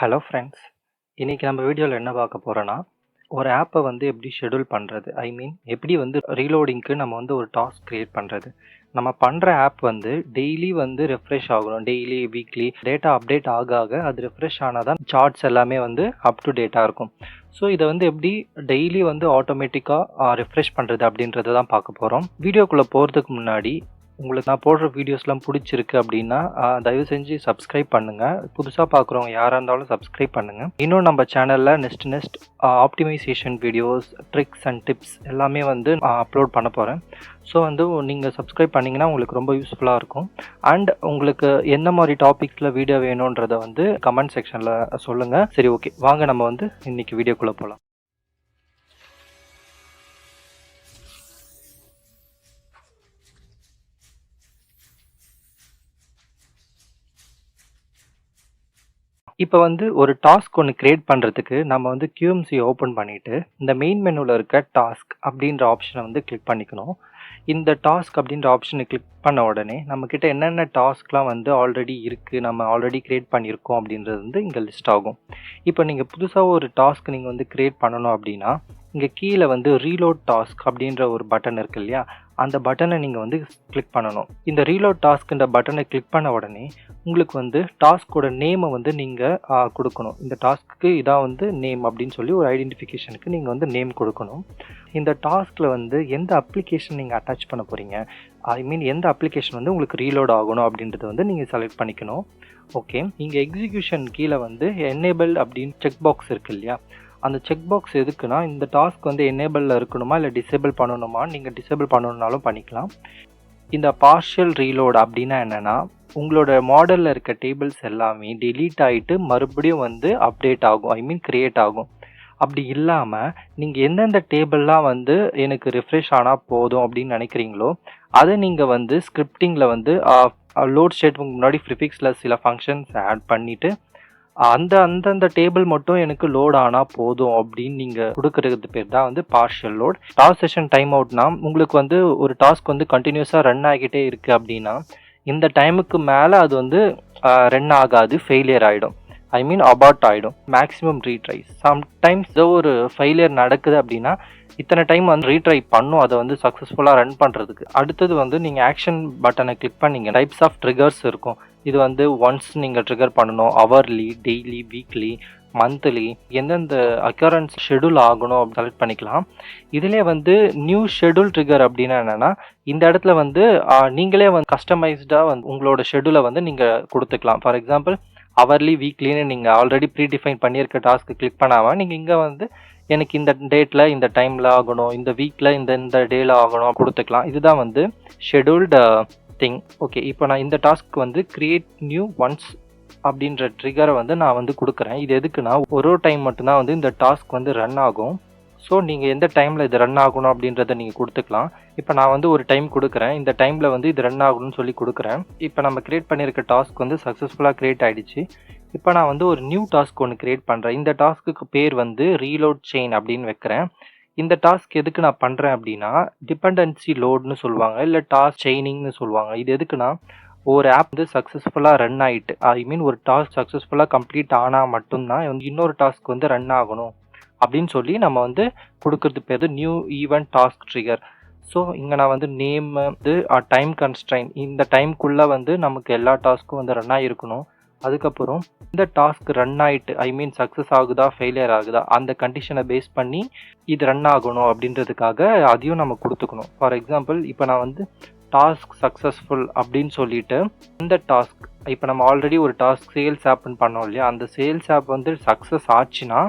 Hello friends, இன்றைக்கி நம்ம வீடியோவில் என்ன பார்க்க போகிறோன்னா, ஒரு ஆப்பை வந்து எப்படி ஷெட்யூல் பண்ணுறது, எப்படி வந்து ரீலோடிங்க்கு நம்ம வந்து ஒரு டாஸ்க் க்ரியேட் பண்ணுறது. நம்ம பண்ணுற ஆப் வந்து டெய்லி வந்து ரெஃப்ரெஷ் ஆகணும். டெய்லி, வீக்லி டேட்டா அப்டேட் ஆக ஆக அது ரெஃப்ரெஷ் ஆனால் தான் சார்ட்ஸ் எல்லாமே வந்து அப் டு டேட்டாக இருக்கும். ஸோ இதை வந்து எப்படி டெய்லி வந்து ஆட்டோமேட்டிக்காக ரெஃப்ரெஷ் பண்ணுறது அப்படின்றத தான் பார்க்க போகிறோம். வீடியோக்குள்ளே போகிறதுக்கு முன்னாடி உங்களுக்கு நான் போடுற வீடியோஸ்லாம் பிடிச்சிருக்கு அப்படின்னா தயவு செஞ்சு சப்ஸ்கிரைப் பண்ணுங்கள். புதுசாக பார்க்குறவங்க யாராக இருந்தாலும் சப்ஸ்கிரைப் பண்ணுங்கள். இன்னும் நம்ம சேனலில் next optimization videos, tricks and tips எல்லாமே வந்து அப்லோட் பண்ண போகிறேன். ஸோ வந்து நீங்கள் சப்ஸ்கிரைப் பண்ணிங்கன்னா உங்களுக்கு ரொம்ப யூஸ்ஃபுல்லாக இருக்கும். அண்ட் உங்களுக்கு என்ன மாதிரி டாபிக்ஸில் வீடியோ வேணுன்றதை வந்து கமெண்ட் செக்ஷனில் சொல்லுங்கள். சரி, ஓகே, வாங்க நம்ம வந்து இன்றைக்கி வீடியோக்குள்ளே போகலாம். இப்போ வந்து ஒரு டாஸ்க் ஒன்று கிரியேட் பண்ணுறதுக்கு நம்ம வந்து QMC ஓப்பன் பண்ணிவிட்டு இந்த மெயின் மெனுவில் இருக்க டாஸ்க் அப்படின்ற ஆப்ஷனை வந்து கிளிக் பண்ணிக்கணும். இந்த டாஸ்க் அப்படின்ற ஆப்ஷனை கிளிக் பண்ண உடனே நம்மக்கிட்ட என்னென்ன டாஸ்க்லாம் வந்து ஆல்ரெடி இருக்குது, நம்ம ஆல்ரெடி க்ரியேட் பண்ணியிருக்கோம் அப்படின்றது வந்து இங்கே லிஸ்ட் ஆகும். இப்போ நீங்கள் புதுசாக ஒரு டாஸ்க் நீங்கள் வந்து க்ரியேட் பண்ணணும் அப்படின்னா இங்கே கீழே வந்து ரீலோட் டாஸ்க் அப்படின்ற ஒரு பட்டன் இருக்குது இல்லையா, அந்த பட்டனை நீங்கள் வந்து கிளிக் பண்ணணும். இந்த ரீலோட் டாஸ்க்குன்ற பட்டனை கிளிக் பண்ண உடனே உங்களுக்கு வந்து டாஸ்கோட நேமை வந்து நீங்கள் கொடுக்கணும். இந்த டாஸ்க்கு இதான் வந்து நேம் அப்படின்னு சொல்லி ஒரு ஐடென்டிஃபிகேஷனுக்கு நீங்கள் வந்து நேம் கொடுக்கணும். இந்த டாஸ்கில் வந்து எந்த அப்ளிகேஷன் நீங்கள் அட்டாச் பண்ண போகிறீங்க, எந்த அப்ளிகேஷன் வந்து உங்களுக்கு ரீலோட் ஆகணும் அப்படின்றத வந்து நீங்கள் செலக்ட் பண்ணிக்கணும். ஓகே, இங்கே எக்ஸிக்யூஷன் கீழே வந்து எனேபிள் அப்படின்னு செக் பாக்ஸ் இருக்குது இல்லையா, அந்த செக் பாக்ஸ் எதுக்குன்னா இந்த டாஸ்க் வந்து எனேபிளில் இருக்கணுமா இல்லை டிசேபிள் பண்ணணுமா, நீங்கள் டிசேபிள் பண்ணணுன்னாலும் பண்ணிக்கலாம். இந்த பார்ஷியல் ரீலோட் அப்படின்னா என்னென்னா, உங்களோட மாடலில் இருக்க டேபிள்ஸ் எல்லாமே டெலீட் ஆகிட்டு மறுபடியும் வந்து அப்டேட் ஆகும், க்ரியேட் ஆகும். அப்படி இல்லாமல் நீங்கள் எந்தெந்த டேபிள்லாம் வந்து எனக்கு ரிஃப்ரெஷ் ஆனால் போதும் அப்படின்னு நினைக்கிறீங்களோ அதை நீங்கள் வந்து ஸ்கிரிப்டிங்கில் வந்து லோட் ஸ்டேட்மெண்ட் முன்னாடி ப்ரிஃபிக்ஸில் சில ஃபங்க்ஷன்ஸ் ஆட் பண்ணிவிட்டு அந்தந்த டேபிள் மட்டும் எனக்கு லோட் ஆனால் போதும் அப்படின்னு நீங்கள் கொடுக்கறது பேர் தான் வந்து partial load. Task session time அவுட்னா உங்களுக்கு வந்து ஒரு டாஸ்க் வந்து கண்டினியூஸாக ரன் ஆகிட்டே இருக்குது அப்படின்னா இந்த டைமுக்கு மேலே அது வந்து ரன் ஆகாது, ஃபெயிலியர் ஆகிடும், அபார்ட் ஆகிடும். மேக்ஸிமம் ரீட்ரைஸ். சம்டைம்ஸ் ஏதோ ஒரு ஃபெயிலியர் நடக்குது அப்படின்னா இத்தனை டைம் வந்து ரீட்ரை பண்ணும் அதை வந்து சக்ஸஸ்ஃபுல்லாக ரன் பண்ணுறதுக்கு. அடுத்தது வந்து நீங்கள் ஆக்ஷன் பட்டனை கிளிக் பண்ணிங்க, டைப்ஸ் ஆஃப் ட்ரிகர்ஸ் இருக்கும். இது வந்து ஒன்ஸ் நீங்கள் ட்ரிகர் பண்ணணும், ஹவர்லி, டெய்லி, வீக்லி, மந்த்லி, எந்தெந்த அக்கரன்ஸ் ஷெடியூல் ஆகணும் அப்படின்னு செலக்ட் பண்ணிக்கலாம். இதிலே வந்து நியூ ஷெடியூல் ட்ரிகர் அப்படின்னா என்னென்னா இந்த இடத்துல வந்து நீங்களே வந்து கஸ்டமைஸ்டாக வந்து உங்களோட ஷெடியூலை வந்து நீங்கள் கொடுத்துக்கலாம். ஃபார் எக்ஸாம்பிள் ஹவர்லி, வீக்லின்னு நீங்கள் ஆல்ரெடி ப்ரீடிஃபைன் பண்ணியிருக்க டாஸ்க்கு கிளிக் பண்ணாமல் நீங்கள் இங்கே வந்து எனக்கு இந்த டேட்டில் இந்த டைமில் ஆகணும், இந்த வீக்கில் இந்த டேயில் ஆகணும் கொடுத்துக்கலாம். இதுதான் வந்து ஷெடியூல்டு திங். ஓகே, இப்போ நான் இந்த டாஸ்க்கு வந்து கிரியேட் நியூ ஒன்ஸ் அப்படின்ற ட்ரிகரை வந்து நான் வந்து கொடுக்குறேன். இது எதுக்குன்னா ஒரு டைம் மட்டும்தான் வந்து இந்த டாஸ்க் வந்து ரன் ஆகும். ஸோ நீங்கள் எந்த டைமில் இது ரன் ஆகணும் அப்படின்றத நீங்கள் கொடுத்துக்கலாம். இப்போ நான் வந்து ஒரு டைம் கொடுக்குறேன், இந்த டைமில் வந்து இது ரன் ஆகணும்னு சொல்லி கொடுக்குறேன். இப்போ நம்ம கிரியேட் பண்ணியிருக்க டாஸ்க் வந்து சக்ஸஸ்ஃபுல்லாக கிரியேட் ஆகிடுச்சு. இப்போ நான் வந்து ஒரு நியூ டாஸ்க் ஒன்று கிரியேட் பண்ணுறேன். இந்த டாஸ்க்கு பேர் வந்து ரீலோட் செயின் அப்படின்னு வைக்கிறேன். இந்த டாஸ்க் எதுக்கு நான் பண்ணுறேன் அப்படின்னா டிபெண்டன்சி லோட்னு சொல்லுவாங்க, இல்லை டாஸ்க் செயினிங்னு சொல்லுவாங்க. இது எதுக்குன்னா ஒரு ஆப் வந்து சக்ஸஸ்ஃபுல்லாக ரன் ஆகிட்டு ஒரு டாஸ்க் சக்ஸஸ்ஃபுல்லாக கம்ப்ளீட் ஆனால் மட்டும்தான் இன்னொரு டாஸ்க் வந்து ரன் ஆகணும் அப்படின்னு சொல்லி நம்ம வந்து கொடுக்கறது பேர் new event task trigger. So இங்கே நான் வந்து நேம் வந்து டைம் கன்ஸ்ட்ரைன், இந்த டைம்குள்ளே வந்து நமக்கு எல்லா டாஸ்க்கும் வந்து ரன் ஆகிருக்கணும். அதுக்கப்புறம் இந்த டாஸ்க் ரன் ஆகிட்டு சக்ஸஸ் ஆகுதா ஃபெயிலியர் ஆகுதா அந்த கண்டிஷனை பேஸ் பண்ணி இது ரன் ஆகணும் அப்படின்றதுக்காக அதையும் நம்ம கொடுத்துக்கணும். ஃபார் எக்ஸாம்பிள் இப்போ நான் வந்து டாஸ்க் சக்ஸஸ்ஃபுல் அப்படின்னு சொல்லிட்டு இந்த டாஸ்க் இப்போ நம்ம ஆல்ரெடி ஒரு டாஸ்க் சேல்ஸ் ஆப்னு பண்ணோம் இல்லையா, அந்த சேல்ஸ் ஆப் வந்து சக்ஸஸ் ஆச்சுன்னா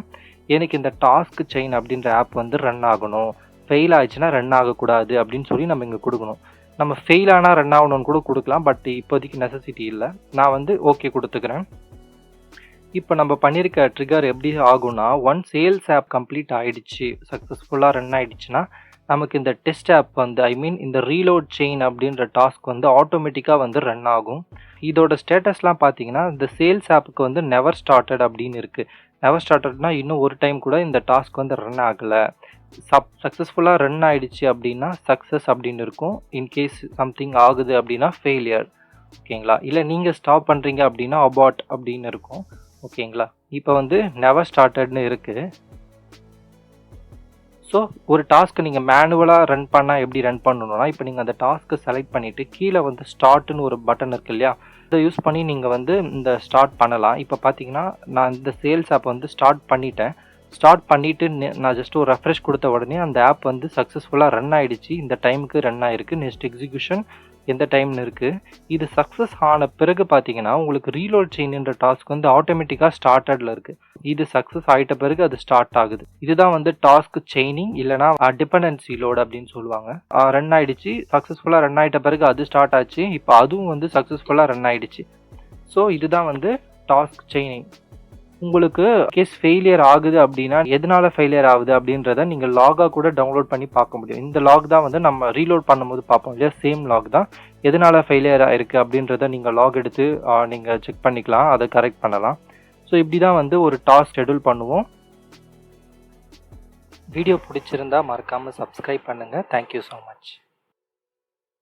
எனக்கு இந்த டாஸ்க் செயின் அப்படின்ற ஆப் வந்து ரன் ஆகணும், ஃபெயில் ஆயிடுச்சுன்னா ரன் ஆகக்கூடாது அப்படின்னு சொல்லி நம்ம இங்கே கொடுக்கணும். நம்ம ஃபெயில் ஆனால் ரன் ஆகணும்னு கூட கொடுக்கலாம், பட் இப்போதைக்கு நெசசிட்டி இல்லை. நான் வந்து ஓகே கொடுத்துக்கிறேன். இப்போ நம்ம பண்ணியிருக்க ட்ரிகர் எப்படி ஆகும்னா ஒன் சேல்ஸ் ஆப் கம்ப்ளீட் ஆகிடுச்சு, சக்ஸஸ்ஃபுல்லாக ரன் ஆகிடுச்சுன்னா நமக்கு இந்த டெஸ்ட் ஆப் வந்து இந்த ரீலோட் செயின் அப்படின்ற டாஸ்க் வந்து ஆட்டோமேட்டிக்காக வந்து ரன் ஆகும். இதோட ஸ்டேட்டஸ்லாம் பார்த்தீங்கன்னா இந்த சேல்ஸ் ஆப்புக்கு வந்து நெவர் ஸ்டார்டட் அப்படின்னு இருக்குது. நெவர் ஸ்டார்டட்னா இன்னும் ஒரு டைம் கூட இந்த டாஸ்க் வந்து ரன் ஆகலை. சக்ஸஸ்ஃபுல்லாக ரன் ஆகிடுச்சு அப்படின்னா சக்ஸஸ் அப்படின்னு இருக்கும். இன்கேஸ் சம்திங் ஆகுது அப்படின்னா ஃபெயிலியர். ஓகேங்களா, இல்லை நீங்கள் ஸ்டாப் பண்ணுறீங்க அப்படின்னா அபார்ட் அப்படின்னு இருக்கும். ஓகேங்களா? இப்போ வந்து நெவர் ஸ்டார்டட்னு இருக்குது. ஸோ ஒரு டாஸ்க்கை நீங்கள் மேனுவலாக ரன் பண்ணால் எப்படி ரன் பண்ணணும்னா, இப்போ நீங்கள் அந்த டாஸ்க்கை செலக்ட் பண்ணிவிட்டு கீழே வந்து ஸ்டார்ட்னு ஒரு பட்டன் இருக்கு இல்லையா, இதை யூஸ் பண்ணி நீங்கள் வந்து இந்த ஸ்டார்ட் பண்ணலாம். இப்போ பார்த்தீங்கன்னா நான் இந்த சேல்ஸ் ஆப் வந்து ஸ்டார்ட் பண்ணிட்டேன். ஸ்டார்ட் பண்ணிவிட்டு நான் ஜஸ்ட் ஒரு ரெஃப்ரெஷ் கொடுத்த உடனே அந்த ஆப் வந்து சக்ஸஸ்ஃபுல்லாக ரன் ஆகிடுச்சு. இந்த டைமுக்கு ரன் ஆகிருக்கு. நெக்ஸ்ட் எக்ஸிக்யூஷன் எந்த டைம்னு இருக்குது. இது சக்ஸஸ் ஆன பிறகு பார்த்தீங்கன்னா உங்களுக்கு ரீலோட் செயின்ன்ற டாஸ்க் வந்து ஆட்டோமேட்டிக்காக ஸ்டார்டடில் இருக்குது. இது சக்ஸஸ் ஆகிட்ட பிறகு அது ஸ்டார்ட் ஆகுது. இதுதான் வந்து டாஸ்க் செயினிங் இல்லைனா டிபெண்டன்சி லோட் அப்படின்னு சொல்லுவாங்க. ரன் ஆகிடுச்சு, சக்ஸஸ்ஃபுல்லாக ரன் ஆகிட்ட பிறகு அது ஸ்டார்ட் ஆச்சு. இப்போ அதுவும் வந்து சக்ஸஸ்ஃபுல்லாக ரன் ஆகிடுச்சு. ஸோ இதுதான் வந்து டாஸ்க் செயினிங். உங்களுக்கு கேஸ் ஃபெயிலியர் ஆகுது அப்படின்னா எதனால ஃபெயிலியர் ஆகுது அப்படின்றத நீங்கள் லாகாக கூட டவுன்லோட் பண்ணி பார்க்க முடியும். இந்த லாக் தான் வந்து நம்ம ரீலோட் பண்ணும்போது பார்ப்போம் இல்லையா, சேம் லாக் தான். எதனால ஃபெயிலியர் ஆயிருக்கு அப்படின்றத நீங்கள் லாக் எடுத்து நீங்கள் செக் பண்ணிக்கலாம், அதை கரெக்ட் பண்ணலாம். ஸோ இப்படி தான் வந்து ஒரு டாஸ்க் ஷெட்யூல் பண்ணுவோம். வீடியோ பிடிச்சிருந்தா மறக்காமல் சப்ஸ்கிரைப் பண்ணுங்கள். Thank you so much.